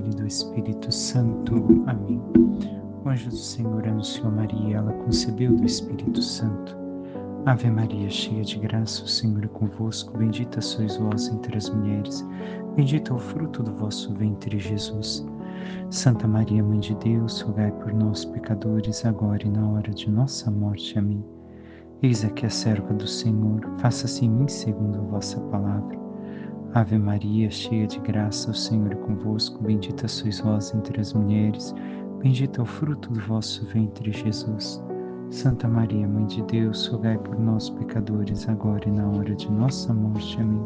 Filho e do Espírito Santo. Amém. O anjo do Senhor anunciou a Maria, ela concebeu do Espírito Santo. Ave Maria, cheia de graça, o Senhor é convosco, bendita sois vós entre as mulheres, bendito é o fruto do vosso ventre, Jesus. Santa Maria, Mãe de Deus, rogai por nós, pecadores, agora e na hora de nossa morte. Amém. Eis aqui a serva do Senhor, faça-se em mim segundo a vossa palavra. Ave Maria, cheia de graça, o Senhor é convosco, bendita sois vós entre as mulheres, bendito é o fruto do vosso ventre, Jesus. Santa Maria, Mãe de Deus, rogai por nós, pecadores, agora e na hora de nossa morte. Amém.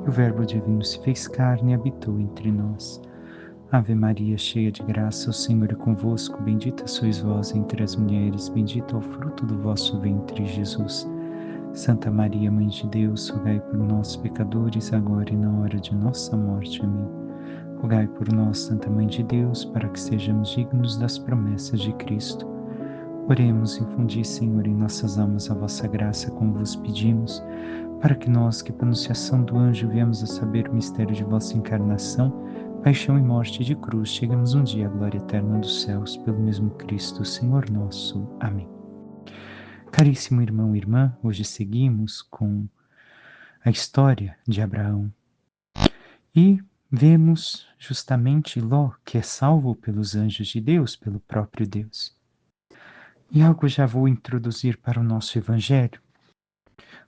E o Verbo divino se fez carne e habitou entre nós. Ave Maria, cheia de graça, o Senhor é convosco, bendita sois vós entre as mulheres, bendito é o fruto do vosso ventre, Jesus. Santa Maria, Mãe de Deus, rogai por nós, pecadores, agora e na hora de nossa morte. Amém. Rogai por nós, Santa Mãe de Deus, para que sejamos dignos das promessas de Cristo. Oremos, infundi, Senhor, em nossas almas a vossa graça, como vos pedimos, para que nós, que por anunciação do anjo viemos a saber o mistério de vossa encarnação, paixão e morte de cruz, chegamos um dia à glória eterna dos céus, pelo mesmo Cristo, Senhor nosso. Amém. Caríssimo irmão e irmã, hoje seguimos com a história de Abraão e vemos justamente Ló, que é salvo pelos anjos de Deus, pelo próprio Deus. E algo já vou introduzir para o nosso evangelho.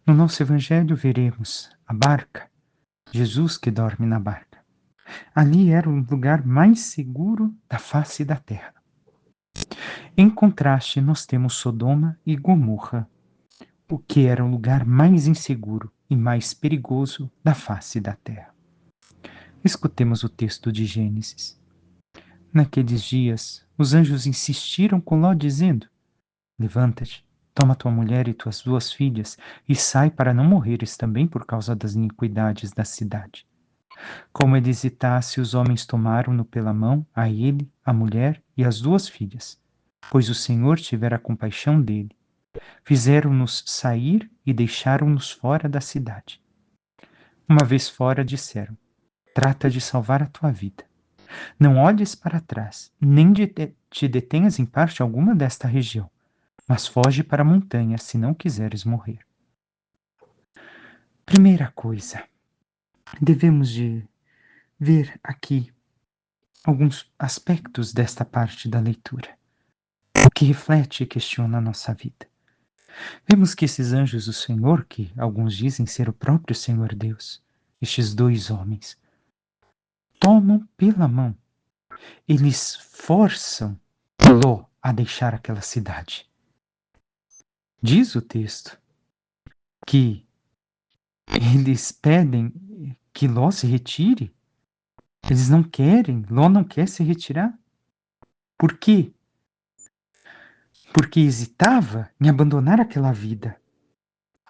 No nosso evangelho veremos a barca, Jesus que dorme na barca. Ali era o lugar mais seguro da face da terra. Em contraste, nós temos Sodoma e Gomorra, o que era o lugar mais inseguro e mais perigoso da face da terra. Escutemos o texto de Gênesis. Naqueles dias, os anjos insistiram com Ló, dizendo: levanta-te, toma tua mulher e tuas 2 filhas e sai para não morreres também por causa das iniquidades da cidade. Como ele hesitasse, os homens tomaram-no pela mão, a ele, a mulher e as 2 filhas, pois o Senhor tivera compaixão dele. Fizeram-nos sair e deixaram-nos fora da cidade. Uma vez fora, disseram: trata de salvar a tua vida. Não olhes para trás, nem te detenhas em parte alguma desta região, mas foge para a montanha, se não quiseres morrer. Primeira coisa, devemos de ver aqui alguns aspectos desta parte da leitura, o que reflete e questiona a nossa vida. Vemos que esses anjos do Senhor, que alguns dizem ser o próprio Senhor Deus, estes 2 homens, tomam pela mão. Eles forçam Ló a deixar aquela cidade. Diz o texto que eles pedem que Ló se retire. Eles não querem, Ló não quer se retirar. Por quê? Porque hesitava em abandonar aquela vida.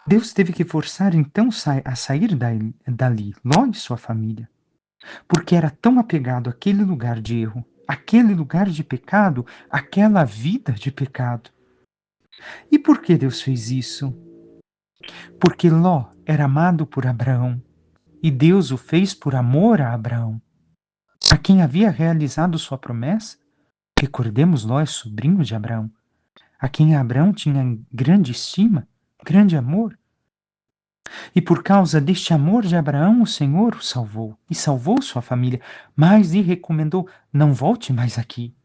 Deus teve que forçar então a sair dali, Ló e sua família, porque era tão apegado àquele lugar de erro, aquele lugar de pecado, aquela vida de pecado. E por que Deus fez isso? Porque Ló era amado por Abraão, e Deus o fez por amor a Abraão, a quem havia realizado sua promessa. Recordemos, Ló é sobrinho de Abraão, a quem Abraão tinha grande estima, grande amor. E por causa deste amor de Abraão, o Senhor o salvou e salvou sua família, mas lhe recomendou: não volte mais aqui.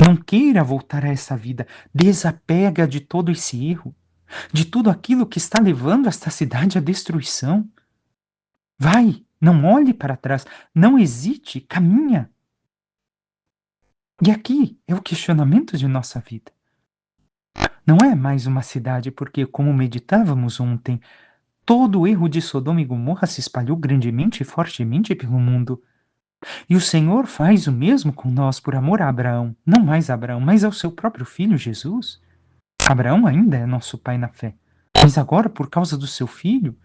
Não queira voltar a essa vida. Desapega de todo esse erro, de tudo aquilo que está levando esta cidade à destruição. Vai, não olhe para trás, não hesite, caminha. E aqui é o questionamento de nossa vida. Não é mais uma cidade, porque, como meditávamos ontem, todo o erro de Sodoma e Gomorra se espalhou grandemente e fortemente pelo mundo. E o Senhor faz o mesmo com nós por amor a Abraão, não mais a Abraão, mas ao seu próprio filho Jesus. Abraão ainda é nosso pai na fé, mas agora, por causa do seu filho,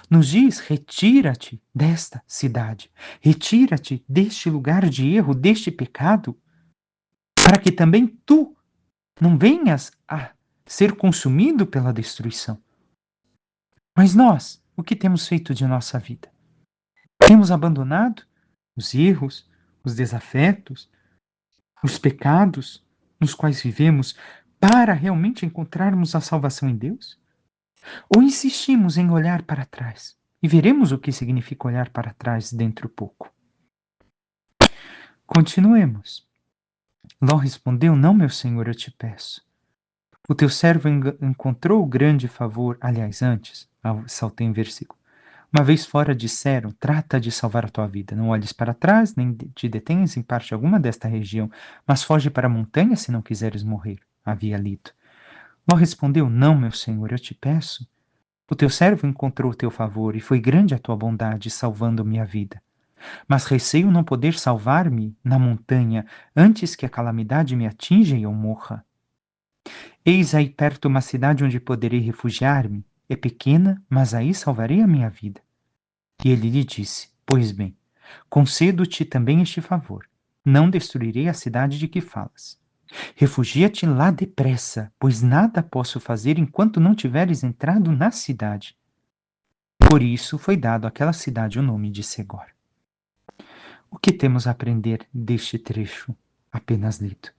nos diz: retira-te desta cidade, retira-te deste lugar de erro, deste pecado, para que também tu não venhas a ser consumido pela destruição. Mas nós, o que temos feito de nossa vida? Temos abandonado os erros, os desafetos, os pecados nos quais vivemos para realmente encontrarmos a salvação em Deus? Ou insistimos em olhar para trás? E veremos o que significa olhar para trás dentro pouco. Continuemos. Ló respondeu: Não, meu senhor, eu te peço. O teu servo encontrou grande favor. Aliás, antes, saltei em versículo. Uma vez fora disseram: trata de salvar a tua vida. Não olhes para trás, nem te detenhas em parte alguma desta região, mas foge para a montanha se não quiseres morrer. Havia lido. Ló respondeu: Não, meu senhor, eu te peço. O teu servo encontrou o teu favor, e foi grande a tua bondade, salvando minha vida. Mas receio não poder salvar-me na montanha antes que a calamidade me atinja e eu morra. Eis aí perto uma cidade onde poderei refugiar-me. É pequena, mas aí salvarei a minha vida. E ele lhe disse: Pois bem, concedo-te também este favor. Não destruirei a cidade de que falas. Refugia-te lá depressa, pois nada posso fazer enquanto não tiveres entrado na cidade. Por isso foi dado àquela cidade o nome de Segor. O que temos a aprender deste trecho apenas lido?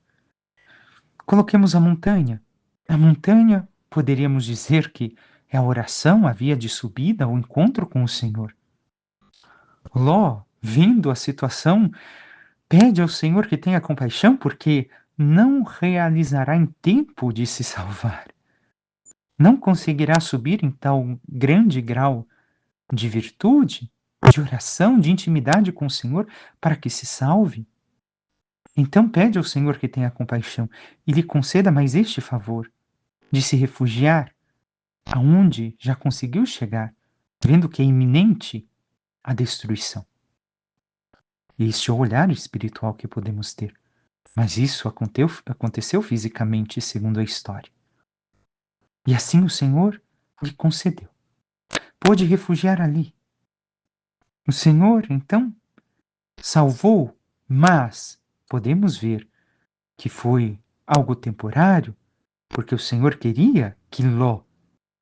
Coloquemos a montanha. A montanha, poderíamos dizer que é a oração, a via de subida, o encontro com o Senhor. Ló, vendo a situação, pede ao Senhor que tenha compaixão, porque não realizará em tempo de se salvar. Não conseguirá subir em tal grande grau de virtude, de oração, de intimidade com o Senhor, para que se salve. Então pede ao Senhor que tenha compaixão e lhe conceda mais este favor, de se refugiar aonde já conseguiu chegar, vendo que é iminente a destruição. Este é o olhar espiritual que podemos ter. Mas isso aconteceu fisicamente, segundo a história. E assim o Senhor lhe concedeu. Pôde refugiar ali. O Senhor, então, salvou, mas podemos ver que foi algo temporário, porque o Senhor queria que Ló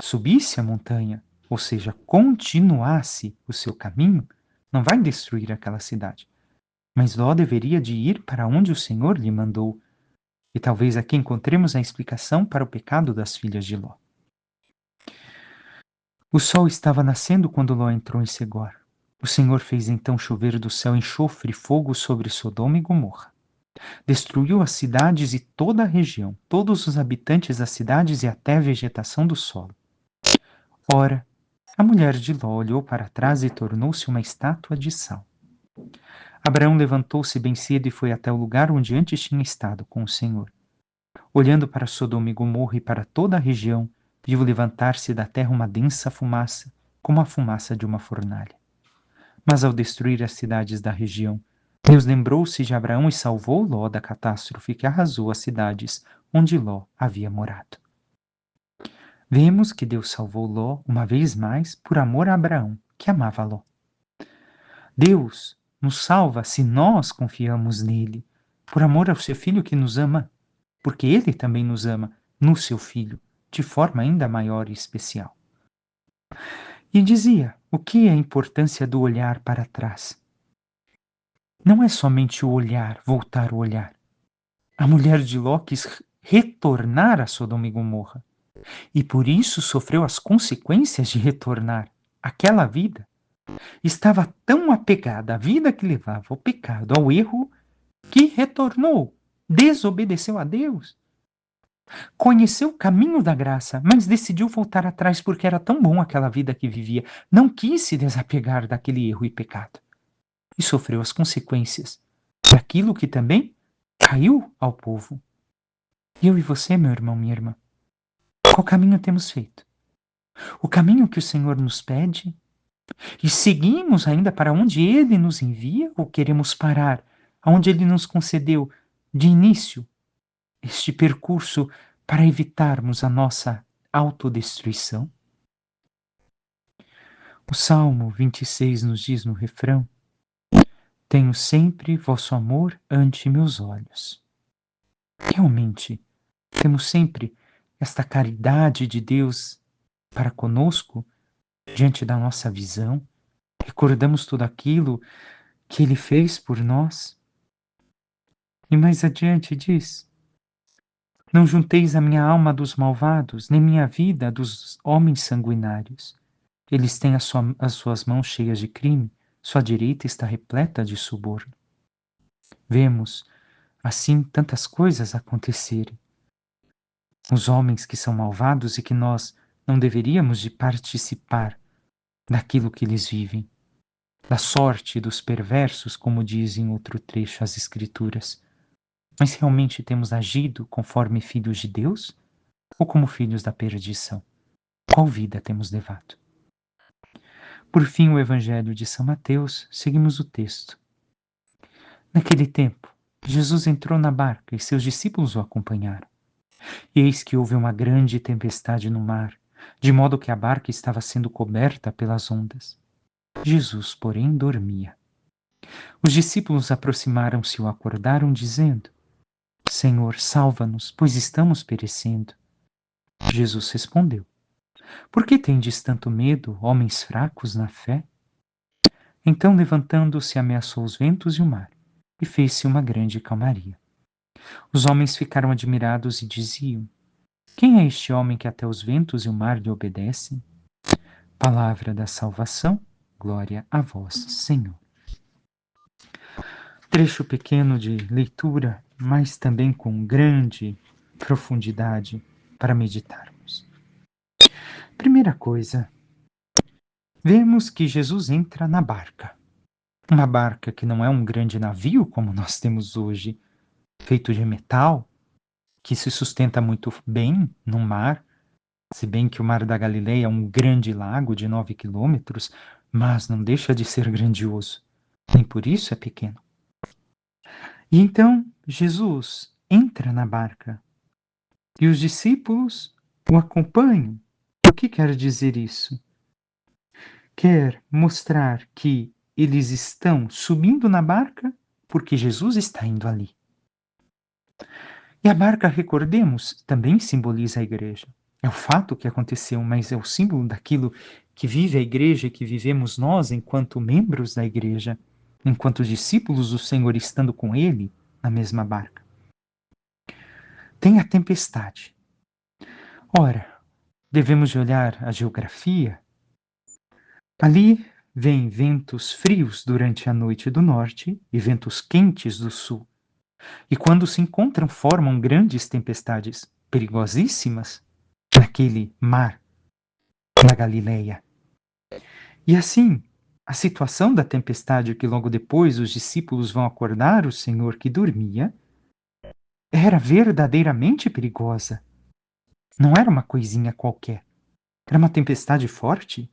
subisse a montanha, ou seja, continuasse o seu caminho, não vai destruir aquela cidade. Mas Ló deveria de ir para onde o Senhor lhe mandou. E talvez aqui encontremos a explicação para o pecado das filhas de Ló. O sol estava nascendo quando Ló entrou em Segor. O Senhor fez então chover do céu enxofre e fogo sobre Sodoma e Gomorra. Destruiu as cidades e toda a região, todos os habitantes das cidades e até a vegetação do solo. Ora, a mulher de Ló olhou para trás e tornou-se uma estátua de sal. Abraão levantou-se bem cedo e foi até o lugar onde antes tinha estado com o Senhor. Olhando para Sodoma e Gomorra e para toda a região, viu levantar-se da terra uma densa fumaça, como a fumaça de uma fornalha. Mas ao destruir as cidades da região, Deus lembrou-se de Abraão e salvou Ló da catástrofe que arrasou as cidades onde Ló havia morado. Vemos que Deus salvou Ló uma vez mais por amor a Abraão, que amava Ló. Deus nos salva se nós confiamos nele, por amor ao seu Filho que nos ama, porque ele também nos ama no seu Filho, de forma ainda maior e especial. E dizia: o que é a importância do olhar para trás? Não é somente o olhar, voltar o olhar. A mulher de Ló quis retornar a Sodoma e Gomorra, e por isso sofreu as consequências de retornar àquela vida. Estava tão apegada à vida que levava ao pecado, ao erro, que retornou, desobedeceu a Deus. Conheceu o caminho da graça, mas decidiu voltar atrás porque era tão bom aquela vida que vivia. Não quis se desapegar daquele erro e pecado. E sofreu as consequências daquilo que também caiu ao povo. Eu e você, meu irmão, minha irmã, qual caminho temos feito? O caminho que o Senhor nos pede? E seguimos ainda para onde Ele nos envia ou queremos parar, aonde Ele nos concedeu de início este percurso para evitarmos a nossa autodestruição? O Salmo 26 nos diz no refrão: tenho sempre vosso amor ante meus olhos. Realmente, temos sempre esta caridade de Deus para conosco diante da nossa visão. Recordamos tudo aquilo que Ele fez por nós. E mais adiante diz: não junteis a minha alma dos malvados, nem minha vida dos homens sanguinários. Eles têm as suas mãos cheias de crime, sua direita está repleta de suborno. Vemos, assim, tantas coisas acontecerem. Os homens que são malvados e que nós não deveríamos de participar daquilo que eles vivem, da sorte dos perversos, como diz em outro trecho as Escrituras. Mas realmente temos agido conforme filhos de Deus ou como filhos da perdição? Qual vida temos levado? Por fim, o Evangelho de São Mateus, seguimos o texto. Naquele tempo, Jesus entrou na barca e seus discípulos o acompanharam. E eis que houve uma grande tempestade no mar, de modo que a barca estava sendo coberta pelas ondas. Jesus, porém, dormia. Os discípulos aproximaram-se e o acordaram, dizendo: Senhor, salva-nos, pois estamos perecendo. Jesus respondeu: Por que tendes tanto medo, homens fracos na fé? Então, levantando-se, ameaçou os ventos e o mar, e fez-se uma grande calmaria. Os homens ficaram admirados e diziam: Quem é este homem que até os ventos e o mar lhe obedecem? Palavra da salvação, glória a vós, Senhor. Trecho pequeno de leitura, mas também com grande profundidade para meditarmos. Primeira coisa, vemos que Jesus entra na barca. Uma barca que não é um grande navio como nós temos hoje, feito de metal, que se sustenta muito bem no mar, se bem que o Mar da Galileia é um grande lago de 9 quilômetros, mas não deixa de ser grandioso. Nem por isso é pequeno. E então Jesus entra na barca e os discípulos o acompanham. O que quer dizer isso? Quer mostrar que eles estão subindo na barca porque Jesus está indo ali. E a barca, recordemos, também simboliza a igreja. É o fato que aconteceu, mas é o símbolo daquilo que vive a igreja e que vivemos nós enquanto membros da igreja, enquanto discípulos do Senhor estando com Ele na mesma barca. Tem a tempestade. Ora, devemos de olhar a geografia. Ali vêm ventos frios durante a noite do norte e ventos quentes do sul. E quando se encontram, formam grandes tempestades perigosíssimas naquele mar da Galileia. E assim, a situação da tempestade que logo depois os discípulos vão acordar o Senhor que dormia era verdadeiramente perigosa. Não era uma coisinha qualquer. Era uma tempestade forte,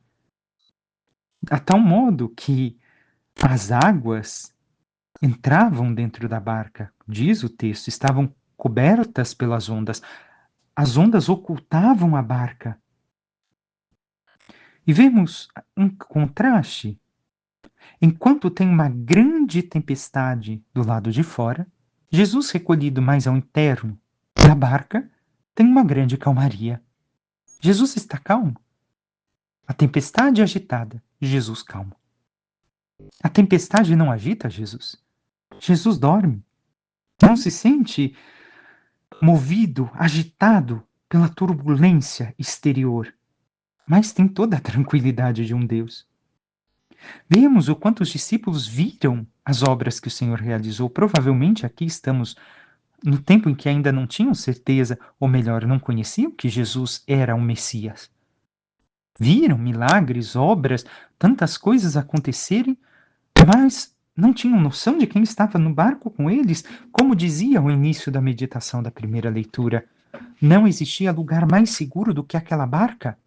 a tal modo que as águas entravam dentro da barca, diz o texto, estavam cobertas pelas ondas. As ondas ocultavam a barca. E vemos um contraste. Enquanto tem uma grande tempestade do lado de fora, Jesus, recolhido mais ao interno da barca, tem uma grande calmaria. Jesus está calmo. A tempestade agitada, Jesus calmo. A tempestade não agita Jesus. Jesus dorme. Não se sente movido, agitado pela turbulência exterior, mas tem toda a tranquilidade de um Deus. Vemos o quanto os discípulos viram as obras que o Senhor realizou. Provavelmente aqui estamos no tempo em que ainda não tinham certeza, ou melhor, não conheciam que Jesus era o Messias. Viram milagres, obras, tantas coisas acontecerem, mas não tinham noção de quem estava no barco com eles. Como dizia o início da meditação da primeira leitura, não existia lugar mais seguro do que aquela barca.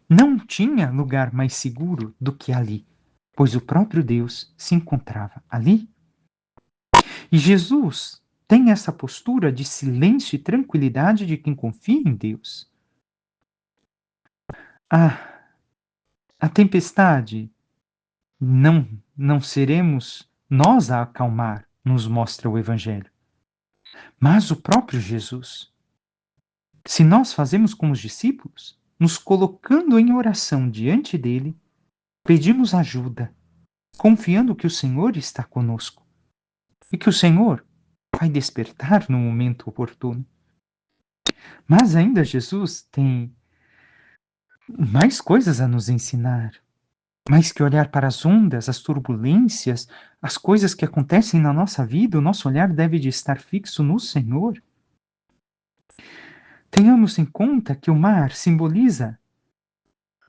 Não tinha lugar mais seguro do que ali, pois o próprio Deus se encontrava ali. E Jesus tem essa postura de silêncio e tranquilidade de quem confia em Deus. A tempestade não seremos nós a acalmar, nos mostra o Evangelho, mas o próprio Jesus. Se nós fazemos como os discípulos, nos colocando em oração diante dele, pedimos ajuda, confiando que o Senhor está conosco e que o Senhor vai despertar no momento oportuno. Mas ainda Jesus tem mais coisas a nos ensinar. Mais que olhar para as ondas, as turbulências, as coisas que acontecem na nossa vida, o nosso olhar deve de estar fixo no Senhor. Tenhamos em conta que o mar simboliza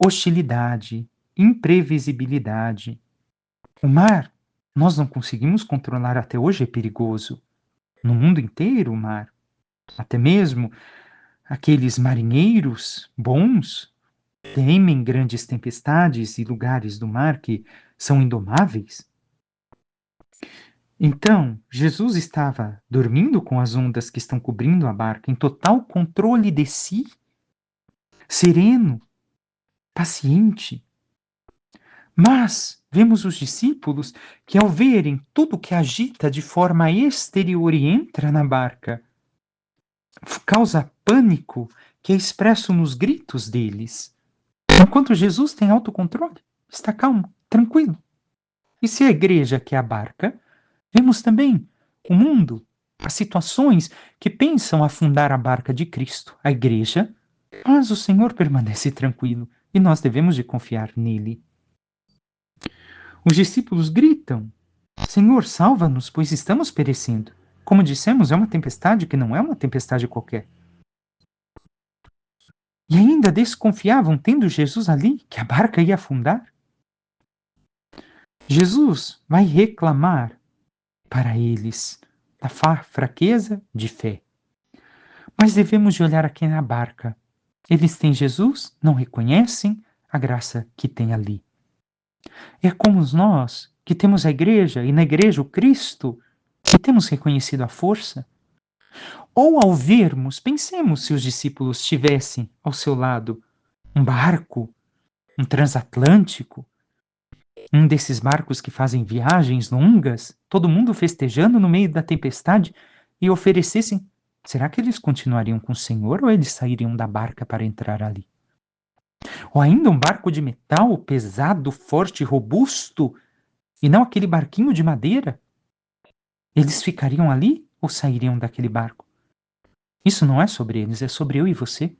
hostilidade, imprevisibilidade. O mar, nós não conseguimos controlar até hoje, é perigoso. No mundo inteiro, o mar. Até mesmo aqueles marinheiros bons temem grandes tempestades e lugares do mar que são indomáveis. Então, Jesus estava dormindo com as ondas que estão cobrindo a barca, em total controle de si, sereno, paciente. Mas vemos os discípulos que, ao verem tudo que agita de forma exterior e entra na barca, causa pânico que é expresso nos gritos deles. Enquanto Jesus tem autocontrole, está calmo, tranquilo. E se a igreja que é a barca, vemos também o mundo, as situações que pensam afundar a barca de Cristo, a igreja, mas o Senhor permanece tranquilo e nós devemos de confiar nele. Os discípulos gritam: Senhor, salva-nos, pois estamos perecendo. Como dissemos, é uma tempestade que não é uma tempestade qualquer. E ainda desconfiavam, tendo Jesus ali, que a barca ia afundar. Jesus vai reclamar para eles da fraqueza de fé. Mas devemos de olhar aqui na barca. Eles têm Jesus, não reconhecem a graça que tem ali. É como nós, que temos a igreja, e na igreja o Cristo, que temos reconhecido a força. Ou ao vermos, pensemos se os discípulos tivessem ao seu lado um barco, um transatlântico, um desses barcos que fazem viagens longas, todo mundo festejando no meio da tempestade, e oferecessem, será que eles continuariam com o Senhor ou eles sairiam da barca para entrar ali? Ou ainda um barco de metal pesado, forte, robusto, e não aquele barquinho de madeira? Eles ficariam ali ou sairiam daquele barco? Isso não é sobre eles, é sobre eu e você.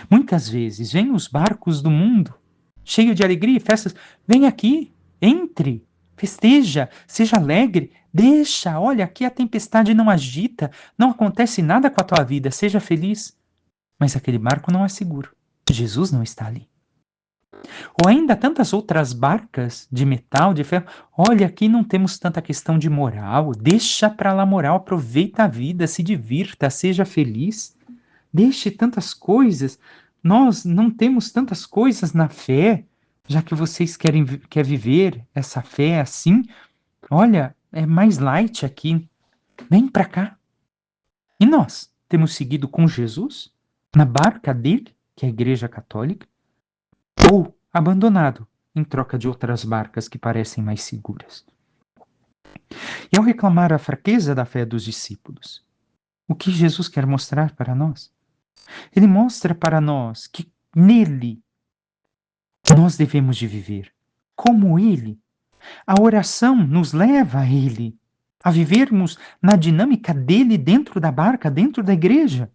Muitas vezes vêm os barcos do mundo, cheio de alegria e festas. Vem aqui, entre, festeja, seja alegre, deixa, olha, aqui a tempestade não agita, não acontece nada com a tua vida, seja feliz. Mas aquele barco não é seguro. Jesus não está ali. Ou ainda tantas outras barcas de metal, de ferro. Olha, aqui não temos tanta questão de moral. Deixa para lá moral, aproveita a vida, se divirta, seja feliz. Deixe tantas coisas. Nós não temos tantas coisas na fé, já que vocês querem viver essa fé assim. Olha, é mais light aqui. Vem para cá. E nós temos seguido com Jesus na barca dele, que é a Igreja Católica, ou abandonado em troca de outras barcas que parecem mais seguras. E ao reclamar a fraqueza da fé dos discípulos, o que Jesus quer mostrar para nós? Ele mostra para nós que nele nós devemos de viver, como ele. A oração nos leva a ele, a vivermos na dinâmica dele dentro da barca, dentro da igreja.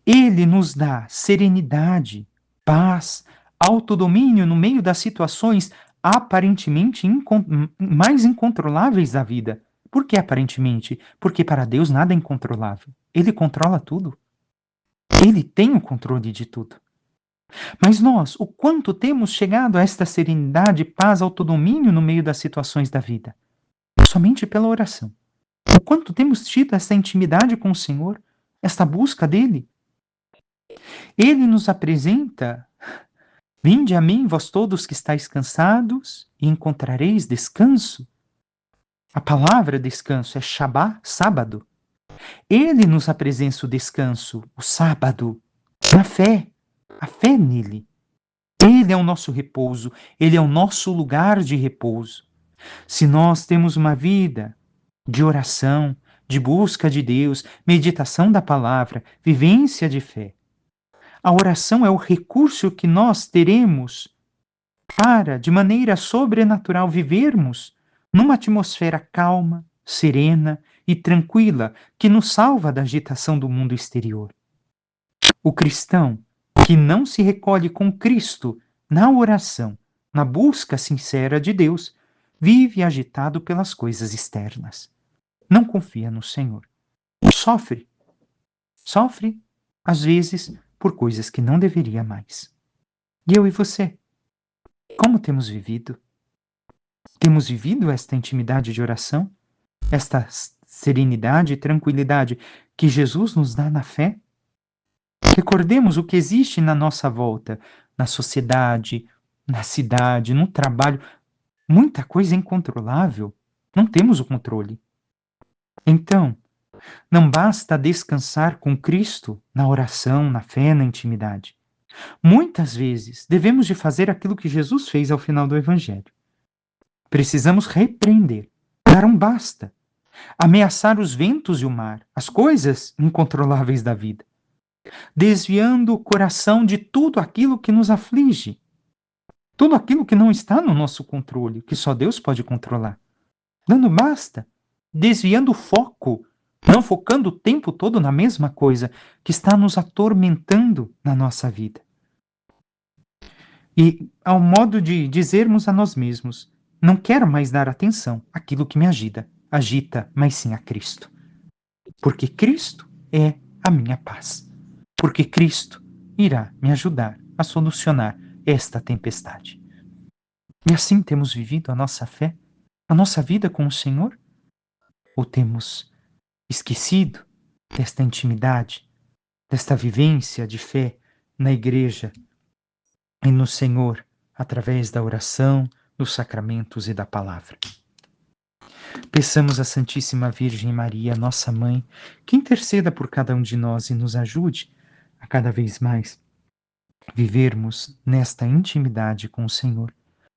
Ele nos dá serenidade, paz, autodomínio no meio das situações aparentemente mais incontroláveis da vida. Por que aparentemente? Porque para Deus nada é incontrolável. Ele controla tudo. Ele tem o controle de tudo. Mas nós, o quanto temos chegado a esta serenidade, paz, autodomínio no meio das situações da vida? Somente pela oração. O quanto temos tido essa intimidade com o Senhor, esta busca dele? Ele nos apresenta: vinde a mim, vós todos que estáis cansados, e encontrareis descanso. A palavra descanso é Shabá, sábado. Ele nos apresenta o descanso, o sábado, na fé, a fé nele. Ele é o nosso repouso, ele é o nosso lugar de repouso. Se nós temos uma vida de oração, de busca de Deus, meditação da palavra, vivência de fé, a oração é o recurso que nós teremos para, de maneira sobrenatural, vivermos numa atmosfera calma, serena e tranquila que nos salva da agitação do mundo exterior. O cristão que não se recolhe com Cristo na oração, na busca sincera de Deus, vive agitado pelas coisas externas. Não confia no Senhor. Sofre. Sofre, às vezes, por coisas que não deveria mais. E eu e você? Como temos vivido? Temos vivido esta intimidade de oração? Esta serenidade e tranquilidade que Jesus nos dá na fé? Recordemos o que existe na nossa volta, na sociedade, na cidade, no trabalho. Muita coisa é incontrolável. Não temos o controle. Então, não basta descansar com Cristo na oração, na fé, na intimidade. Muitas vezes devemos de fazer aquilo que Jesus fez ao final do Evangelho. Precisamos repreender, dar um basta, ameaçar os ventos e o mar, as coisas incontroláveis da vida, desviando o coração de tudo aquilo que nos aflige, tudo aquilo que não está no nosso controle, que só Deus pode controlar. Dando basta, desviando o foco, não focando o tempo todo na mesma coisa que está nos atormentando na nossa vida. E ao modo de dizermos a nós mesmos, não quero mais dar atenção àquilo que me agita, mas sim a Cristo. Porque Cristo é a minha paz. Porque Cristo irá me ajudar a solucionar esta tempestade. E assim temos vivido a nossa fé, a nossa vida com o Senhor? Ou temos esquecido desta intimidade, desta vivência de fé na igreja e no Senhor, através da oração, dos sacramentos e da palavra? Peçamos à Santíssima Virgem Maria, nossa Mãe, que interceda por cada um de nós e nos ajude a cada vez mais vivermos nesta intimidade com o Senhor,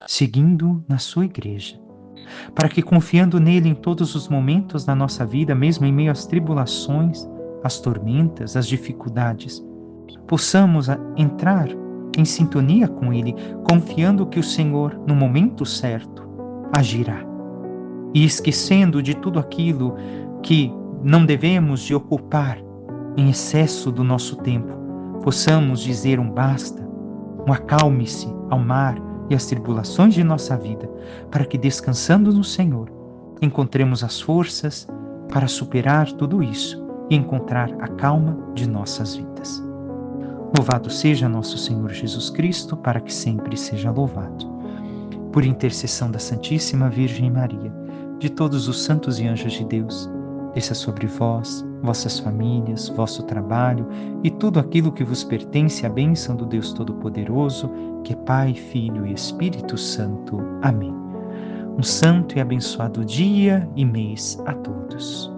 seguindo na sua igreja, para que, confiando nele em todos os momentos da nossa vida, mesmo em meio às tribulações, às tormentas, às dificuldades, possamos entrar em sintonia com ele, confiando que o Senhor, no momento certo, agirá. E esquecendo de tudo aquilo que não devemos de ocupar em excesso do nosso tempo, possamos dizer um basta, um acalme-se ao mar e às tribulações de nossa vida, para que, descansando no Senhor, encontremos as forças para superar tudo isso e encontrar a calma de nossas vidas. Louvado seja nosso Senhor Jesus Cristo, para que sempre seja louvado. Por intercessão da Santíssima Virgem Maria, de todos os santos e anjos de Deus, desça sobre vós, vossas famílias, vosso trabalho e tudo aquilo que vos pertence, a bênção do Deus Todo-Poderoso, que é Pai, Filho e Espírito Santo. Amém. Um santo e abençoado dia e mês a todos.